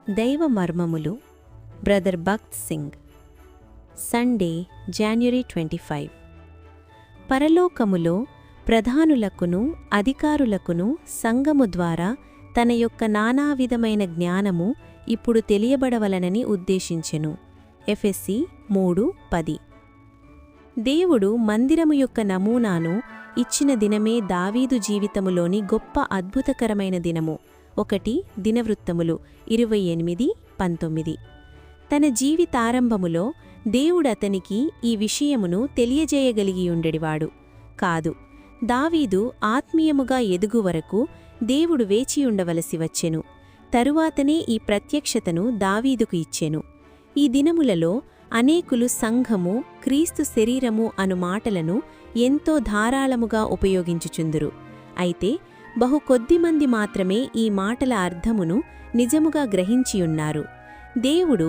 దైవ మర్మములు brother Bhakt Singh. Sunday, January 25. పరలోకములో ప్రధానులకును అధికారులకును సంఘము ద్వారా తన యొక్క నానావిధమైన జ్ఞానము ఇప్పుడు తెలియబడవలనని ఉద్దేశించెను. ఎఫెసీ 3:10. దేవుడు మందిరము యొక్క నమూనాను ఇచ్చిన దినమే దావీదు జీవితములోని గొప్ప అద్భుతకరమైన దినము. 1 దినవృత్తములు 28:19. తన జీవితారంభములో దేవుడతనికి ఈ విషయమును తెలియజేయగలిగియుండెడివాడు కాదు. దావీదు ఆత్మీయముగా ఎదుగువరకు దేవుడు వేచియుండవలసి వచ్చెను. తరువాతనే ఈ ప్రత్యక్షతను దావీదుకు ఇచ్చెను. ఈ దినములలో అనేకులు సంఘము, క్రీస్తు శరీరము అను మాటలను ఎంతో ధారాళముగా ఉపయోగించుచుందురు. అయితే బహు కొద్దిమంది మాత్రమే ఈ మాటల అర్థమును నిజముగా గ్రహించియున్నారు. దేవుడు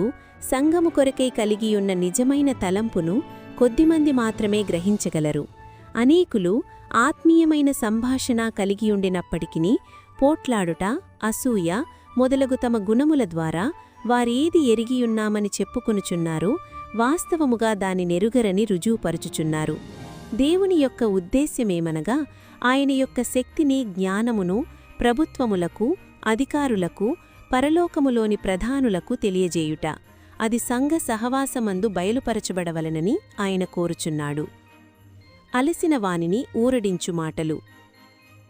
సంఘము కొరకై కలిగియున్న నిజమైన తలంపును కొద్దిమంది మాత్రమే గ్రహించగలరు. అనేకులు ఆత్మీయమైన సంభాషణ కలిగియుండినప్పటికినీ పోట్లాడుట, అసూయ మొదలగు తమ గుణముల ద్వారా వారేది ఎరిగియున్నామని చెప్పుకొనుచున్నారో వాస్తవముగా దాని నెరుగరని రుజువుపరుచుచున్నారు. దేవుని యొక్క ఉద్దేశ్యమేమనగా ఆయన యొక్క శక్తిని, జ్ఞానమును ప్రభుత్వములకు, అధికారులకు, పరలోకములోని ప్రధానులకు తెలియజేయుట. అది సంఘ సహవాసమందు బయలుపరచబడవలనని ఆయన కోరుచున్నాడు. అలసిన వానిని ఊరడించు మాటలు.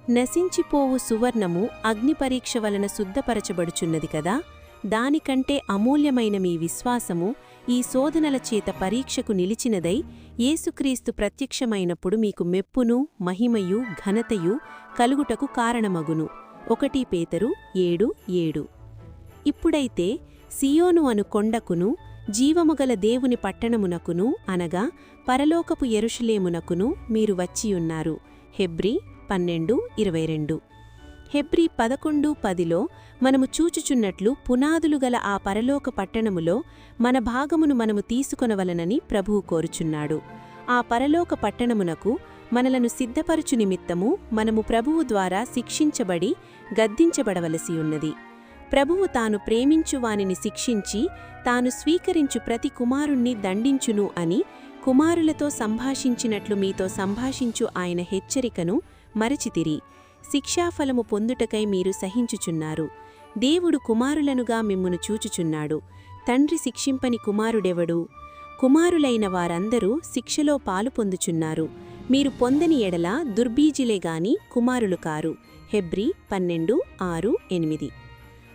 నశించిపోవు సువర్ణము అగ్నిపరీక్ష వలన శుద్ధపరచబడుచున్నది కదా. దానికంటే అమూల్యమైన మీ విశ్వాసము ఈ శోధనల చేత పరీక్షకు నిలిచినదై యేసుక్రీస్తు ప్రత్యక్షమైనప్పుడు మీకు మెప్పును, మహిమయు, ఘనతయు కలుగుటకు కారణమగును. 1 పేతురు 7:7. ఇప్పుడైతే సియోను అను కొండకును, జీవముగల దేవుని పట్టణమునకును అనగా పరలోకపు యెరూషలేమునకును మీరు వచ్చియున్నారు. హెబ్రీ 12:22. హెబ్రీ 11:10లో మనము చూచుచున్నట్లు పునాదులు గల ఆ పరలోక పట్టణములో మన భాగమును మనము తీసుకొనవలనని ప్రభువు కోరుచున్నాడు. ఆ పరలోక పట్టణమునకు మనలను సిద్ధపరచు నిమిత్తము మనము ప్రభువు ద్వారా శిక్షించబడి గద్దించబడవలసియున్నది. ప్రభువు తాను ప్రేమించు వానిని శిక్షించి తాను స్వీకరించు ప్రతి కుమారుణ్ణి దండించును అని కుమారులతో సంభాషించినట్లు మీతో సంభాషించు ఆయన హెచ్చరికను మరచితిరి. శిక్షాఫలము పొందుటకై మీరు సహించుచున్నారు. దేవుడు కుమారులనుగా మిమ్మును చూచుచున్నాడు. తండ్రి శిక్షింపని కుమారుడెవడు? కుమారులైన వారందరూ శిక్షలో పాలు పొందుచున్నారు. మీరు పొందని ఎడల దుర్బీజిలేగాని కుమారులు కారు. హెబ్రీ 12:6-8.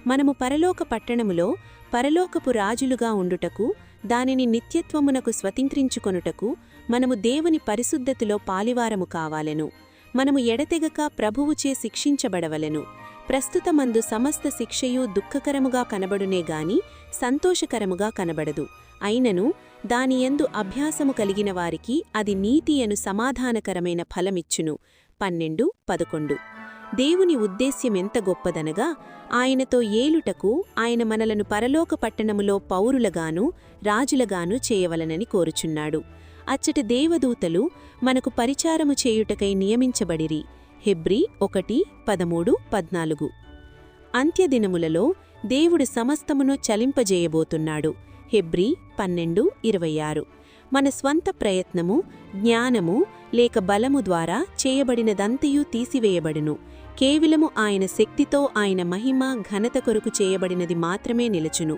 మనము పరలోక పట్టణములో పరలోకపు రాజులుగా ఉండుటకు, దానిని నిత్యత్వమునకు స్వతంత్రించుకొనుటకు మనము దేవుని పరిశుద్ధతలో పాలివారము కావాలెను. మనము ఎడతెగక ప్రభువుచే శిక్షించబడవలెను. ప్రస్తుతమందు సమస్త శిక్షయు దుఃఖకరముగా కనబడునేగాని సంతోషకరముగా కనబడదు. అయినను దానియందు అభ్యాసము కలిగిన వారికి అది నీతి అను సమాధానకరమైన ఫలమిచ్చును. 12:11. దేవుని ఉద్దేశ్యమెంత గొప్పదనగా ఆయనతో ఏలుటకు ఆయన మనలను పరలోక పట్టణములో పౌరులగాను రాజులగాను చేయవలనని కోరుచున్నాడు. అచ్చటి దేవదూతలు మనకు పరిచారము చేయుటకై నియమించబడిరి. హెబ్రీ 1:13-14. అంత్యదినములలో దేవుడు సమస్తమును చలింపజేయబోతున్నాడు. హెబ్రీ 12:26. మన స్వంత ప్రయత్నము, జ్ఞానము లేక బలము ద్వారా చేయబడినదంతయూ తీసివేయబడును. కేవలము ఆయన శక్తితో, ఆయన మహిమ, ఘనత కొరకు చేయబడినది మాత్రమే నిలుచును.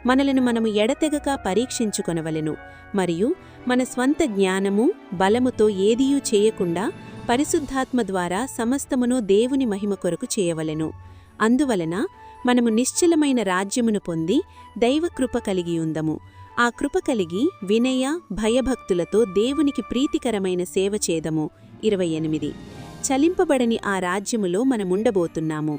మనలను మనము ఎడతెగక పరీక్షించుకొనవలెను. మరియు మన స్వంత జ్ఞానము, బలముతో ఏదియూ చేయకుండా పరిశుద్ధాత్మ ద్వారా సమస్తమును దేవుని మహిమ కొరకు చేయవలెను. అందువలన మనము నిశ్చలమైన రాజ్యమును పొంది దైవకృప కలిగియుందము. ఆ కృప కలిగి వినయ, భయభక్తులతో దేవునికి ప్రీతికరమైన సేవ చేదము. 28. చలింపబడని ఆ రాజ్యములో మనముండబోతున్నాము.